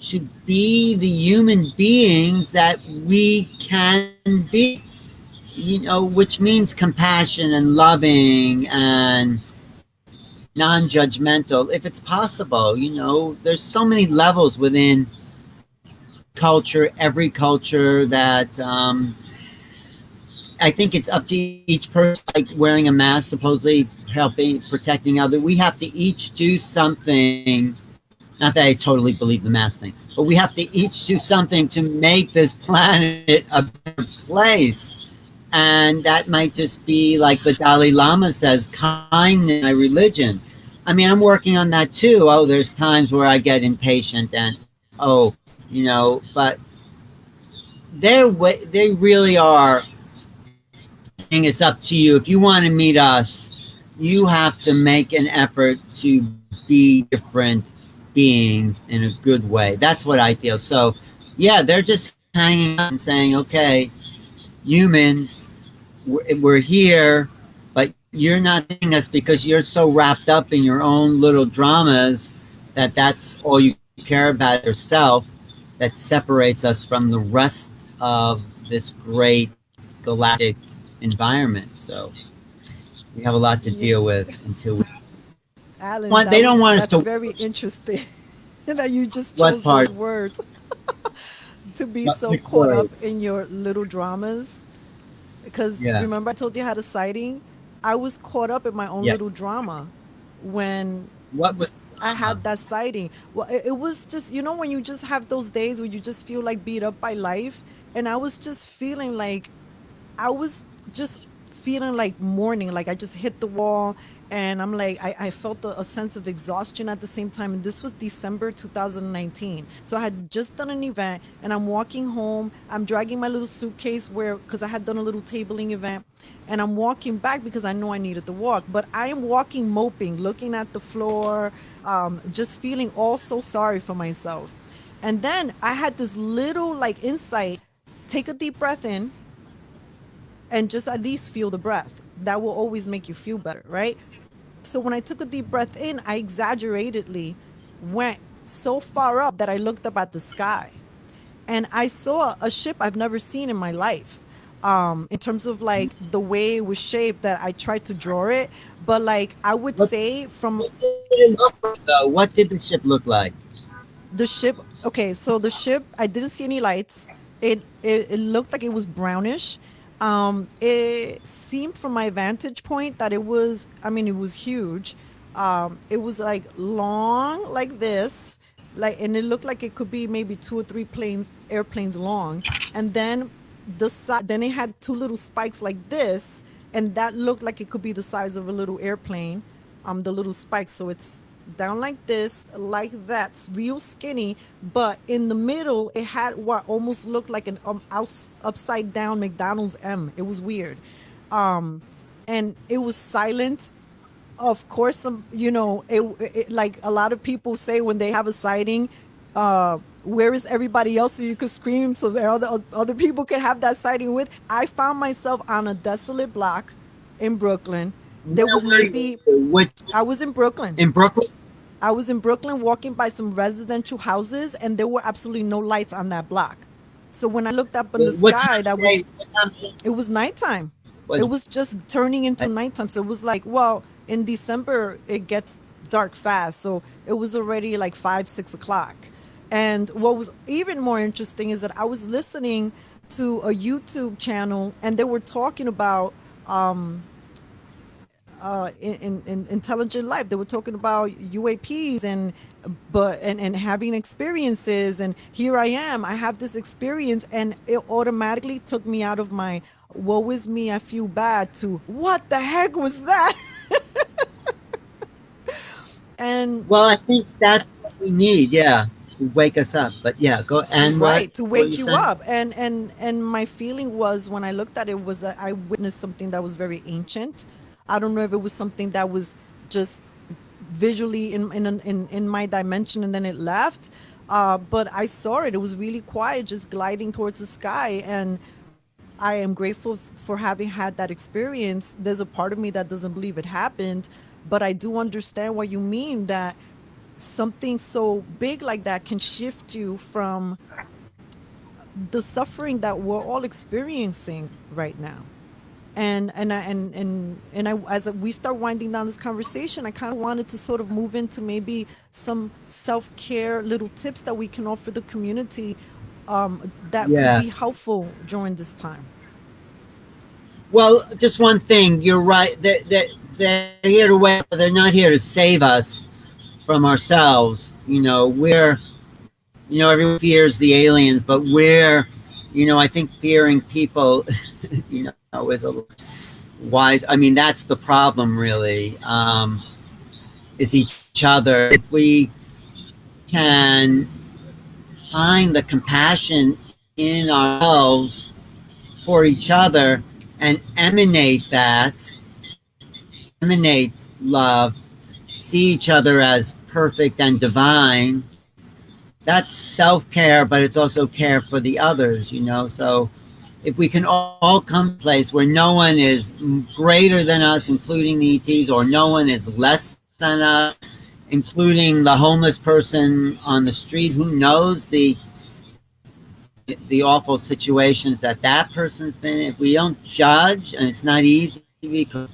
to be the human beings that we can be, which means compassion and loving and non-judgmental if it's possible. There's so many levels within culture, every culture, that I think it's up to each person, like wearing a mask, supposedly helping, protecting others. We have to each do something. Not that I totally believe the mask thing, but we have to each do something to make this planet a better place. And that might just be like the Dalai Lama says, kindness, my religion. I mean, I'm working on that too. Oh, there's times where I get impatient and, but they really are saying it's up to you. If you want to meet us, you have to make an effort to be different beings in a good way. That's what I feel. So, yeah, they're just hanging out and saying, okay, humans, we're here, but you're not seeing us because you're so wrapped up in your own little dramas that's all you care about yourself, that separates us from the rest of this great galactic environment. So we have a lot to Yeah, deal with until we Alan, want. They don't want us that's to. very interesting that you just What chose those part? words to be What so which caught up words? in your little dramas. Because Yeah. remember, I told you I had a sighting. I was caught up in my own Yeah. little drama when What was I drama? had that sighting. Well, it was just, when you just have those days where you just feel like beat up by life. And I was just feeling like I was just feeling like mourning, like I just hit the wall. And I'm like, I felt a sense of exhaustion at the same time. And this was December 2019. So I had just done an event and I'm walking home. I'm dragging my little suitcase because I had done a little tabling event. And I'm walking back because I know I needed to walk. But I am walking moping, looking at the floor, just feeling all so sorry for myself. And then I had this little like insight: take a deep breath in and just at least feel the breath. That will always make you feel better, right? So when I took a deep breath in, I exaggeratedly went so far up that I looked up at the sky and I saw a ship I've never seen in my life. In terms of like the way it was shaped, that I tried to draw it, but like I would What say from what did it look like though? What did the ship look like? the ship. Okay, so the ship, I didn't see any lights. It looked like it was brownish. It seemed from my vantage point that it was, I mean, it was huge. It was like long like this, like, and it looked like it could be maybe two or three airplanes long. And then then it had two little spikes like this, and that looked like it could be the size of a little airplane. The little spikes, so it's down like this, like that's real skinny, but in the middle it had what almost looked like an upside down McDonald's M. It was weird. And it was silent. Of course, it like a lot of people say when they have a sighting, where is everybody else so you could scream so that other people can have that sighting with. I found myself on a desolate block in Brooklyn. There Where was were you? maybe, Which I was in Brooklyn. in Brooklyn? I was in Brooklyn walking by some residential houses and there were absolutely no lights on that block. So when I looked up in the What time sky, of day? What time of day it was nighttime. It was was just turning into nighttime. So it was like, well, in December it gets dark fast. So it was already like 5, 6 o'clock. And what was even more interesting is that I was listening to a YouTube channel and they were talking about in intelligent life. They were talking about UAPs and having experiences. And here I am. I have this experience, and it automatically took me out of my woe is me, I feel bad, to what the heck was that? And Well, I think that's what we need, yeah, to wake us up. But yeah, go, and right, to what were wake you you saying? up. And my feeling was, when I looked at it, was that I witnessed something that was very ancient. I don't know if it was something that was just visually in my dimension and then it left. But I saw it. It was really quiet, just gliding towards the sky. And I am grateful for having had that experience. There's a part of me that doesn't believe it happened, but I do understand what you mean, that something so big like that can shift you from the suffering that we're all experiencing right now. And as we start winding down this conversation, I kind of wanted to sort of move into maybe some self-care little tips that we can offer the community, that could Yeah. be helpful during this time. Well, just one thing. You're right. They're here to wake up, but they're not here to save us from ourselves. Everyone fears the aliens, but I think fearing people, is a wise. I mean, that's the problem, really, is each other. If we can find the compassion in ourselves for each other and emanate love, see each other as perfect and divine, that's self-care, but it's also care for the others. So if we can all come to a place where no one is greater than us, including the ETs, or no one is less than us, including the homeless person on the street, who knows the awful situations that person's been in. If we don't judge, and it's not easy because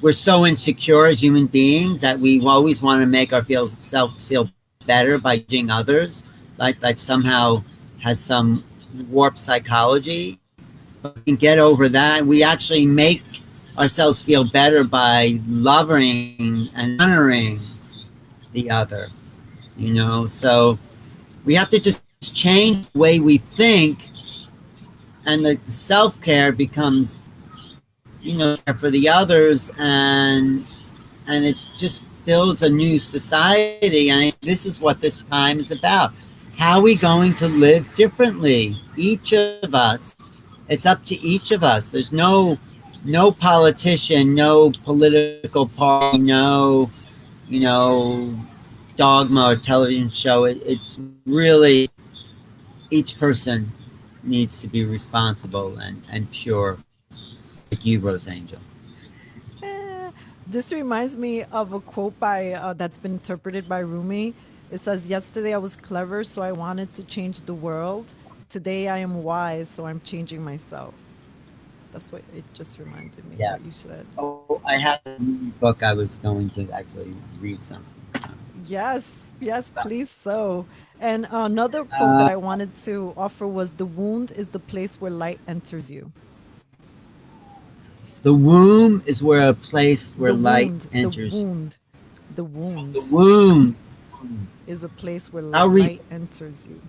we're so insecure as human beings that we always want to make ourselves feel better by judging others, like somehow has some warped psychology. But we can get over that. We actually make ourselves feel better by loving and honoring the other. So we have to just change the way we think, and the self-care becomes, care for the others, and it just builds a new society. And this is what this time is about. How are we going to live differently? Each of us. It's up to each of us. There's no politician, no political party, no, dogma or television show. It's really each person needs to be responsible and pure, like you, Rosangel. Eh, this reminds me of a quote by that's been interpreted by Rumi. It says, "Yesterday I was clever, so I wanted to change the world. Today I am wise, so I'm changing myself." That's what it just reminded me, what you Yes. said. Oh, I have a book I was going to actually read some. Yes, yes, please so. And another quote that Uh, I wanted to offer was, "The wound is the place where light enters you." the womb is where a place where The light wound, the enters. wound, the The wound womb. is a place where I'll read. light enters you.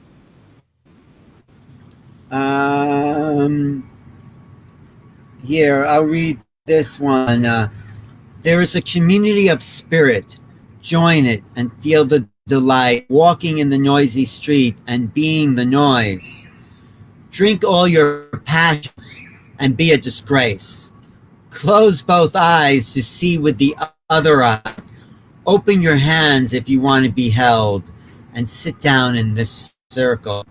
Um, Here, I'll read this one. There is a community of spirit. Join it and feel the delight, walking in the noisy street and being the noise. Drink all your passions and be a disgrace. Close both eyes to see with the other eye. Open your hands if you want to be held, and sit down in this circle.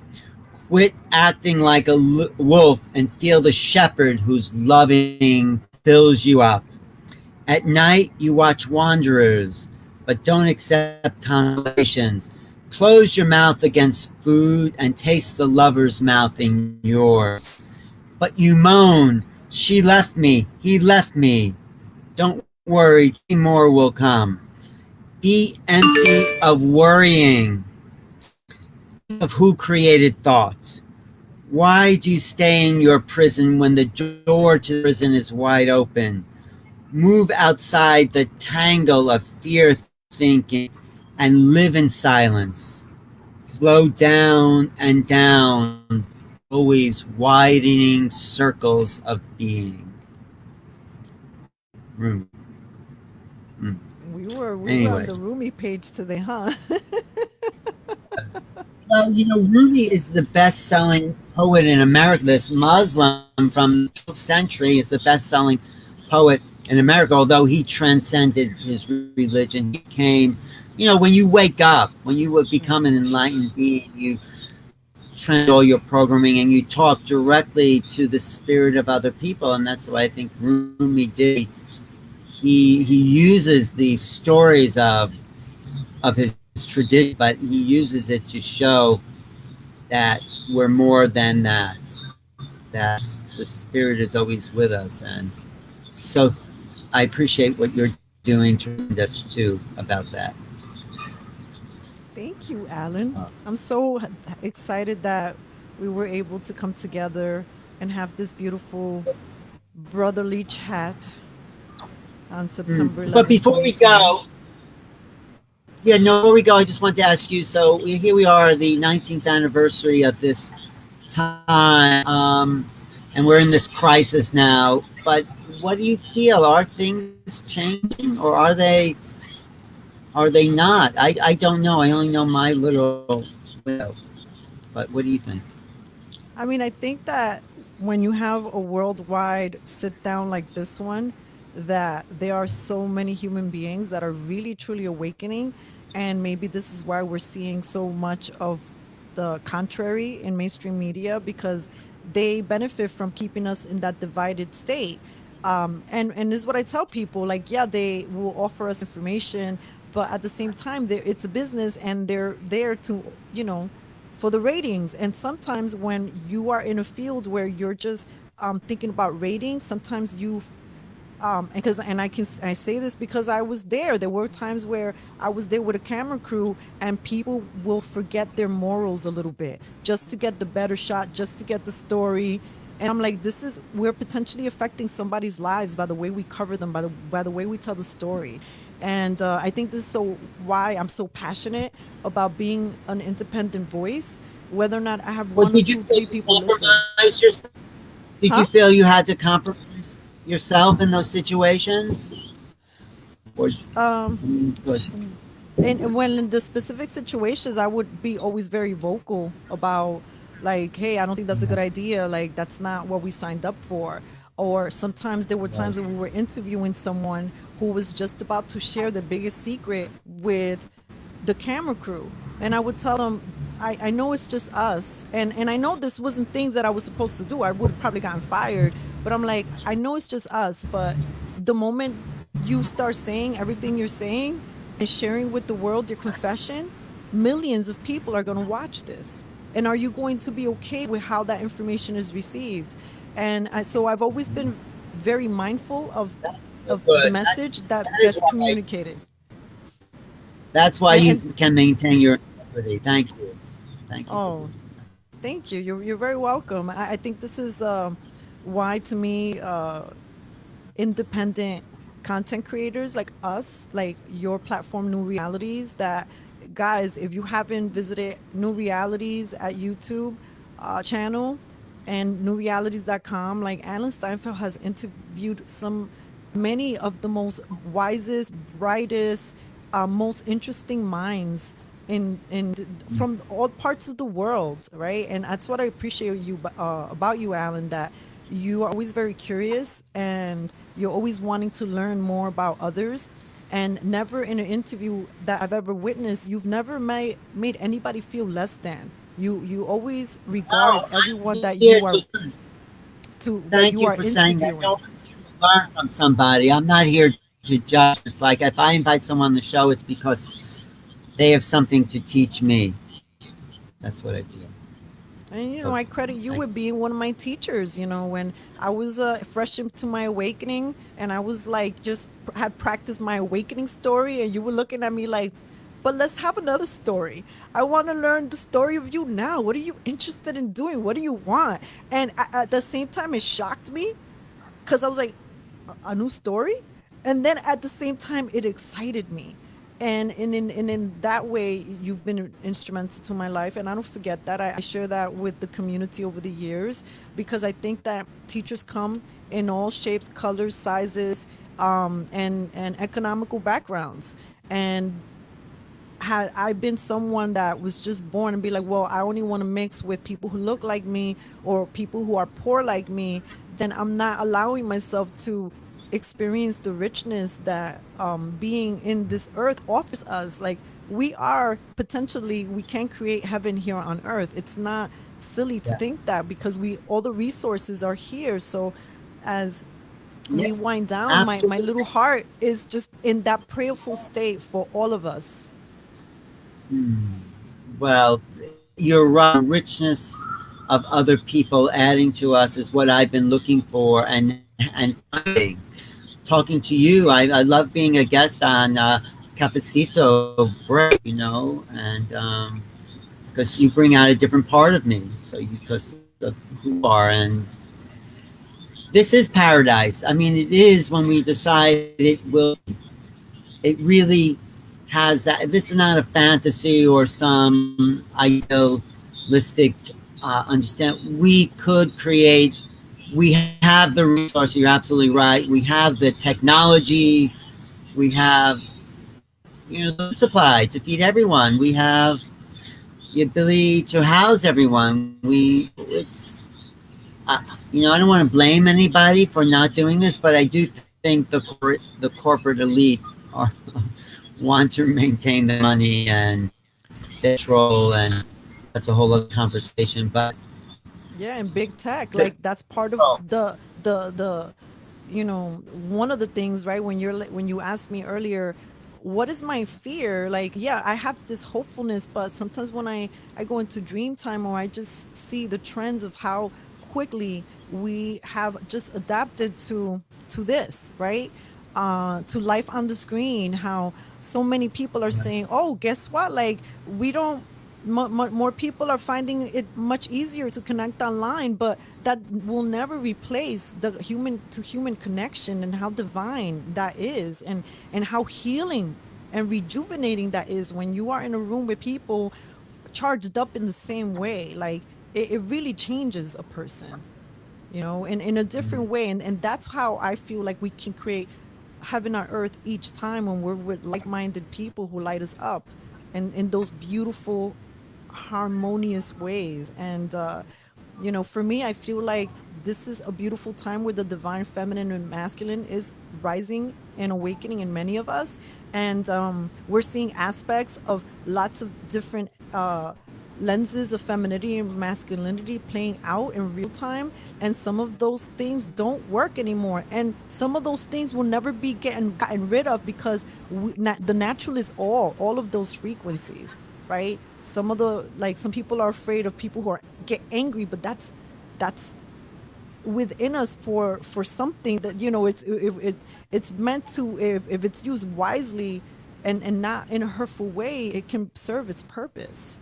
Quit acting like a wolf and feel the shepherd whose loving fills you up. At night, you watch wanderers, but don't accept consolations. Close your mouth against food and taste the lover's mouth in yours. But you moan, she left me, he left me. Don't worry, more will come. Be empty of worrying. Think of who created thoughts. Why do you stay in your prison when the door to the prison is wide open? move outside the tangle of fear thinking and live in silence. Flow down and down, always widening circles of being. Room. Mm. We were on Anyway, the Rumi page today, huh? well, Ruthie is the best-selling poet in America. This Muslim from the 12th century is the best-selling poet in America. Although he transcended his religion, he became, when you wake up, when you would become an enlightened being, you trend all your programming and you talk directly to the spirit of other people, and that's what I think Rumi did. He uses these stories of his tradition, but he uses it to show that we're more than that. That the spirit is always with us, and so I appreciate what you're doing to remind us too about that. Thank you, Alan. I'm so excited that we were able to come together and have this beautiful brotherly chat on September But 11, before we 2020. go, yeah, no, before we go, I just want to ask you. So here we are, the 19th anniversary of this time, and we're in this crisis now. But what do you feel? Are things changing, or are they not? I don't know. I only know my little window. But what do you think? I mean, I think that when you have a worldwide sit down like this one, that there are so many human beings that are really truly awakening. And maybe this is why we're seeing so much of the contrary in mainstream media because they benefit from keeping us in that divided state. And this is what I tell people like, yeah, they will offer us information, but at the same time, it's a business and they're there to, for the ratings. And sometimes when you are in a field where you're just thinking about ratings, sometimes because I say this because I was there. There were times where I was there with a camera crew and people will forget their morals a little bit just to get the better shot, just to get the story. And I'm like, we're potentially affecting somebody's lives by the way we cover them, by the way we tell the story. And I think this is why I'm so passionate about being an independent voice, whether or not I have Well, one or did you two, feel three you people listen. compromised yourself? Did you Huh? feel you had to compromise yourself in those situations, or Um, was and when in the specific situations, I would be always very vocal about like, hey, I don't think that's a good idea. Like, that's not what we signed up for. Or sometimes there were times when we were interviewing someone who was just about to share the biggest secret with the camera crew. And I would tell them, I know it's just us. And I know this wasn't things that I was supposed to do. I would have probably gotten fired. But I'm like, I know it's just us. But the moment you start saying everything you're saying and sharing with the world your confession, millions of people are going to watch this. And are you going to be okay with how that information is received? And so I've always been very mindful that's so of the good. message That that is gets why. communicated. That's why you And can maintain your integrity. Thank you. Thank you for oh, doing that. thank you. You're very welcome. I think this is why to me independent content creators like us, like your platform, New Realities, that guys, if you haven't visited New Realities at YouTube channel and newrealities.com, like Alan Steinfeld has interviewed many of the most wisest, brightest, most interesting minds from all parts of the world, right? And that's what I appreciate about you, Alan, that you are always very curious and you're always wanting to learn more about others. And never in an interview that I've ever witnessed, you've never made anybody feel less than. You always regard No, everyone I'm here to learn. that Thank you you are for saying that. interviewing. No, I'm here to learn from somebody. I'm not here to judge. It's like if I invite someone on the show, it's because they have something to teach me. That's what I feel. And So I credit you thank with being one of my teachers. When I was fresh into my awakening, and I was like had practiced my awakening story, and you were looking at me like, "But let's have another story. I want to learn the story of you now. What are you interested in doing? What do you want?" And at the same time, it shocked me because I was like, "A new story?" and then at the same time it excited me, and in that way you've been instrumental to my life, and I don't forget that. I share that with the community over the years, because I think that teachers come in all shapes, colors, sizes, and economical backgrounds. And had I been someone that was just born and be like, well, I only want to mix with people who look like me or people who are poor like me, then I'm not allowing myself to experience the richness that being in this earth offers us. Like, we are potentially, we can create heaven here on earth. It's not silly to Yeah. think that, because we, all the resources are here. So as Yeah. we wind down, my Absolutely. little heart is just in that prayerful state for all of us. Well, you're right. Richness of other people adding to us is what I've been looking for and finding. Talking to you, I love being a guest on Cafecito Break, you know, and because you bring out a different part of me, so you, because of who you are, and this is paradise. I mean, it is when we decide it will be. It really has that. This is not a fantasy or some idealistic understand. We could create. We have the resource. You're absolutely right. We have the technology. We have, you know, the food supply to feed everyone. We have the ability to house everyone. We it's you know, I don't want to blame anybody for not doing this, but I do think the corporate elite are want to maintain their money and their control, and that's a whole other conversation. But Yeah, and big tech, the, like that's part of oh, the one of the things, right? When when you asked me earlier, what is my fear? Like, yeah, I have this hopefulness, but sometimes when I go into dream time, or I just see the trends of how quickly we have just adapted to this, right? To life on the screen, how so many people are saying, oh, guess what, like, we don't, more people are finding it much easier to connect online, but that will never replace the human to human connection, and how divine that is, and how healing and rejuvenating that is when you are in a room with people charged up in the same way. Like, it really changes a person, in a different way. And that's how I feel like we can create heaven on earth each time, when we're with like-minded people who light us up, and in those beautiful harmonious ways. And for me, I feel like this is a beautiful time where the divine feminine and masculine is rising and awakening in many of us. And we're seeing aspects of lots of different lenses of femininity and masculinity playing out in real time. And some of those things don't work anymore, and some of those things will never be gotten rid of, because the natural is all of those frequencies, right? Some of the, like, some people are afraid of people who are get angry, but that's within us for something that, it's meant to, if it's used wisely and not in a hurtful way, it can serve its purpose.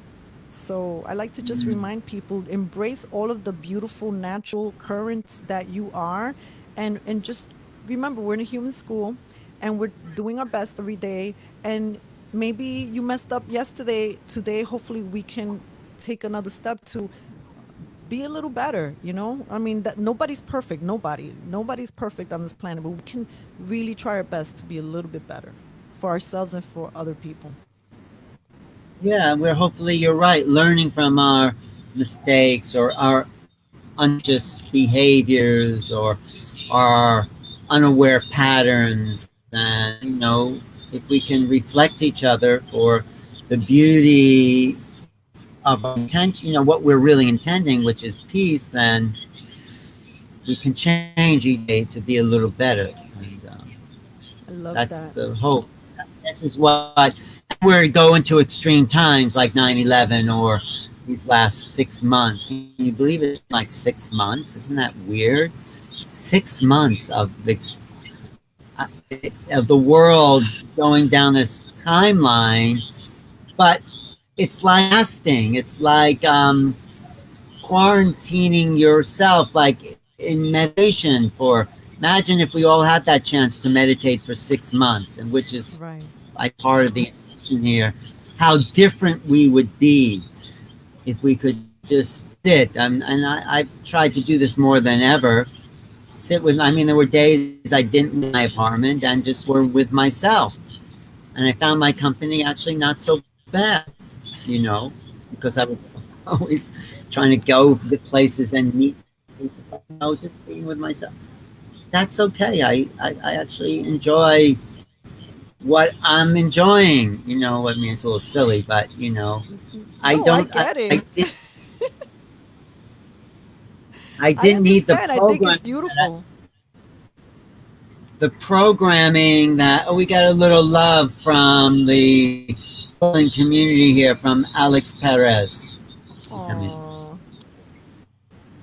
So I like to just remind people, embrace all of the beautiful natural currents that you are, and just remember, we're in a human school, and we're doing our best every day. And maybe you messed up yesterday, today hopefully we can take another step to be a little better. I mean, that nobody's perfect, nobody's perfect on this planet, but we can really try our best to be a little bit better for ourselves and for other people. yeah, we're hopefully you're right, learning from our mistakes or our unconscious behaviors or our unaware patterns, and you know, if we can reflect each other for the beauty of our intention, you know, what we're really intending, which is peace, then we can change each day to be a little better. And I love that's that. the hope. This is what, and we're going to extreme times like 9/11 or these last 6 months. Can you believe it's been like 6 months? Isn't that weird? 6 months of this, of the world going down this timeline, but it's like fasting. It's like quarantining yourself, like in meditation for Imagine if we all had that chance to meditate for 6 months, and which is Right. like part of the intention here, how different we would be if we could just sit. I've tried to do this more than ever. Sit with, I mean, there were days I didn't leave my apartment and just were with myself. And I found my company actually not so bad, you know, because I was always trying to go to places and meet people, but no, just being with myself. That's okay. I actually enjoy what I'm enjoying. You know, I mean, it's a little silly, but you know, I No, I don't. get I it. did. I I didn't need the understand. I think it's program. beautiful. The programming that, oh, we got a little love from the Brooklyn community here from Alex Perez. She sent me. Oh,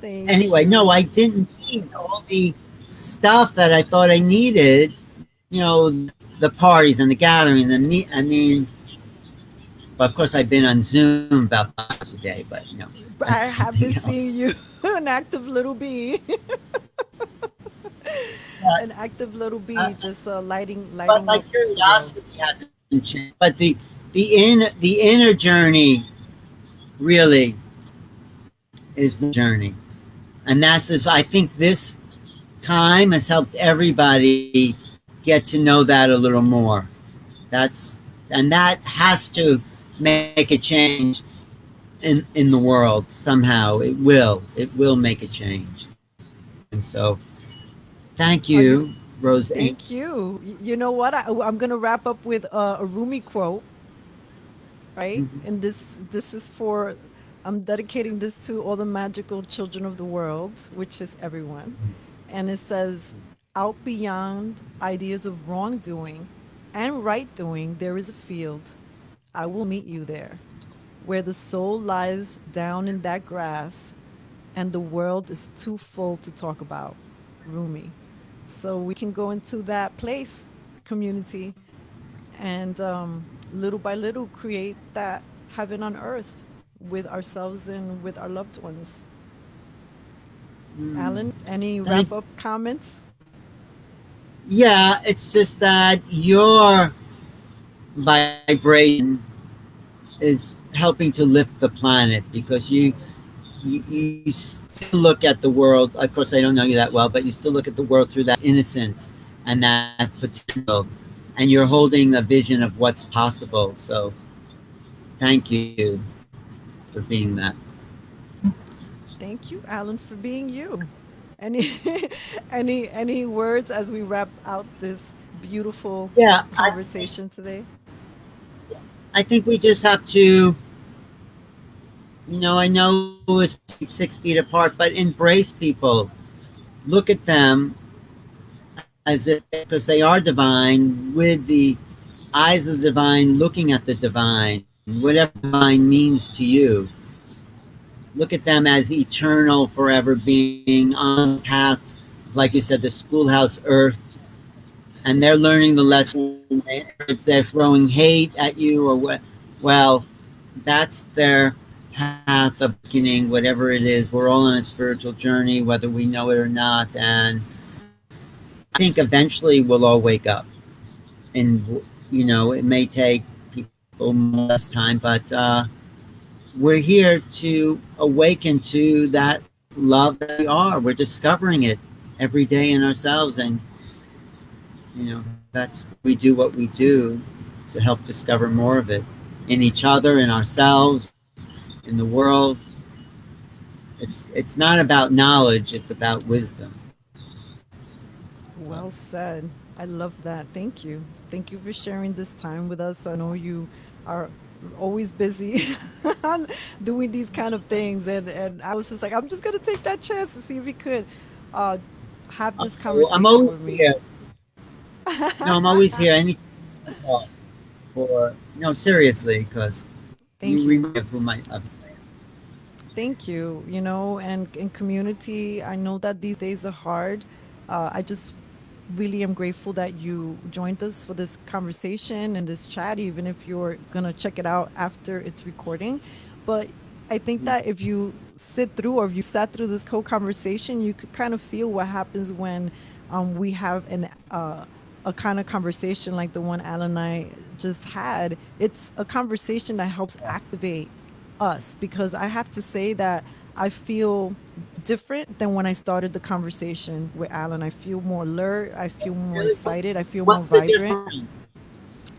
thank Anyway, no, you. I didn't need all the stuff that I thought I needed. You know, the parties and the gathering. The meet. I mean, but of course, I've been on Zoom about 5 hours a day. But you know, But that's I have been something seeing else. you, an active little bee, But, an active little uh, bee, just but lighting my up the world. curiosity hasn't changed. But the inner journey really is the journey. And that's this, I think this time has helped everybody get to know that a little more. That's and that has to make a change in the world somehow. It will make a change. And so thank Are you? you, Roseanne. Thank you. You know what? I'm gonna wrap up with a Rumi quote, right? And this is for. I'm dedicating this to all the magical children of the world, which is everyone. And it says, "Out beyond ideas of wrongdoing and right doing, there is a field. I will meet you there, where the soul lies down in that grass and the world is too full to talk about." Rumi. So we can go into that place, community, and little by little create that heaven on earth with ourselves and with our loved ones. Mm, Alan, any thank wrap up comments? Yeah, it's just that your vibration is helping to lift the planet because you still look at the world. Of course, I don't know you that well, but you still look at the world through that innocence and that potential, and you're holding a vision of what's possible. So, thank you for being that. Thank you, Alan, for being you. Any any words as we wrap out this beautiful Yeah, conversation today? I think we just have to. I know it's 6 feet apart, but embrace people. Look at them as if because they are divine with the eyes of the divine, looking at the divine, whatever divine means to you. Look at them as eternal, forever being on the path, like you said, the schoolhouse earth, and they're learning the lesson. They're throwing hate at you, or what? Well, that's their path of awakening, whatever it is. We're all on a spiritual journey, whether we know it or not. And I think eventually we'll all wake up. And, it may take people more or less time, but we're here to awaken to that love that we are. We're discovering it every day in ourselves. And, that's we do what we do to help discover more of it in each other, in ourselves, in the world. It's not about knowledge, it's about wisdom. So Well said. I love that. Thank you. Thank you for sharing this time with us. I know you are always busy doing these kind of things, and I was just like, I'm just gonna take that chance to see if we could uh have this I'm conversation always with me. here. No, I'm always here. Anything to talk for. No, seriously, because you Thank you. remind me of who my of. Thank you. And in community, I know that these days are hard. I just really am grateful that you joined us for this conversation and this chat, even if you're going to check it out after its recording. But I think that if you sit through or if you sat through this whole conversation, you could kind of feel what happens when we have a kind of conversation like the one Alan and I just had. It's a conversation that helps activate us, because I have to say that I feel different than when I started the conversation with Alan. I feel more alert. I feel more Really? excited. I feel more What's the vibrant. difference?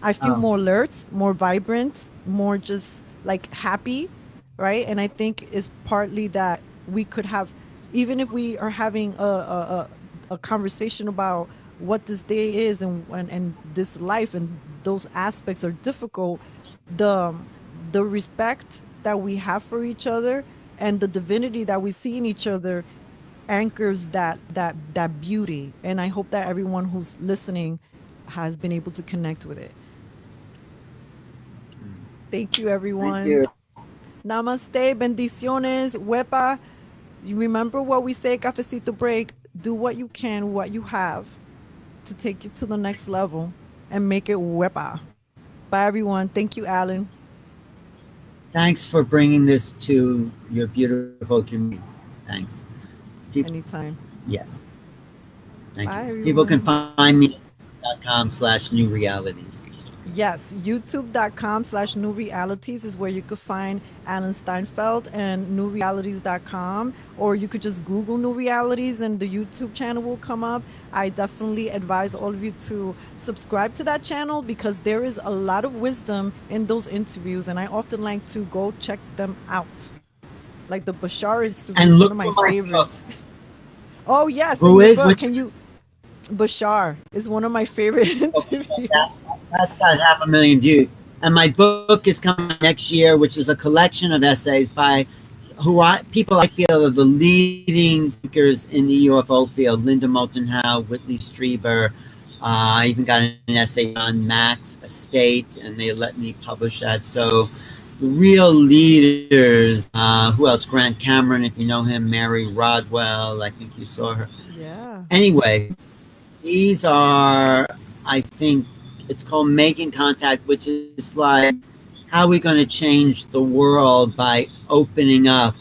I feel Oh, more alert, more vibrant, more just like happy, right? And I think is partly that we could have, even if we are having a conversation about what this day is, and this life, and those aspects are difficult, the the respect that we have for each other and the divinity that we see in each other anchors that beauty. And I hope that everyone who's listening has been able to connect with it. Thank you, thank everyone. you. Namaste, bendiciones, wepa. You remember what we say, cafecito break. Do what you can, what you have, to take you to the next level and make it wepa. Bye, everyone. Thank you, Alan. Thanks for bringing this to your beautiful community. Thanks. People, Anytime. yes, thank you. Bye, People can everyone. find me at com/new realities. Yes, youtube.com/new realities is where you could find Alan Steinfeld, and newrealities.com, or you could just Google New Realities and the YouTube channel will come up. I definitely advise all of you to subscribe to that channel, because there is a lot of wisdom in those interviews, and I often like to go check them out. Like the Bashar interview And is one of look my for my book. favorites. Oh, yes, in Who your is? book. Which Can you? Bashar is one of my favorite okay, interviews. that's got 500,000 views. And my book is coming out next year, which is a collection of essays by people I feel are the leading thinkers in the UFO field: Linda Moulton Howe, Whitley Strieber. I even got an essay on Max Estate, and they let me publish that. So, the real leaders. Who else? Grant Cameron, if you know him. Mary Rodwell. I think you saw her. Yeah. Anyway, these are, I think, it's called Making Contact, which is like, how are we going to change the world by opening up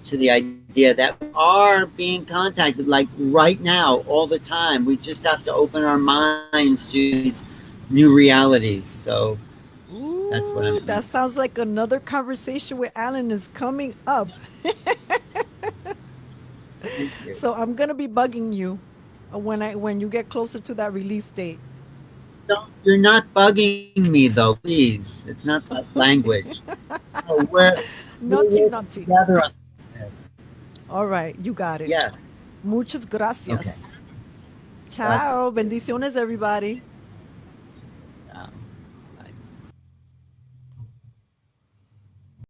to the idea that we are being contacted, like right now, all the time. We just have to open our minds to these new realities. So that's what I'm Ooh, doing. that sounds like another conversation with Alan is coming up. Thank you. So I'm gonna be bugging you when you get closer to that release date. Don't, you're not bugging me though, please. It's not that language. No, we're Naughty, working naughty. together on this. All right, you got it. Yes. Muchas Okay. gracias. Gracias. Ciao. Bendiciones, everybody.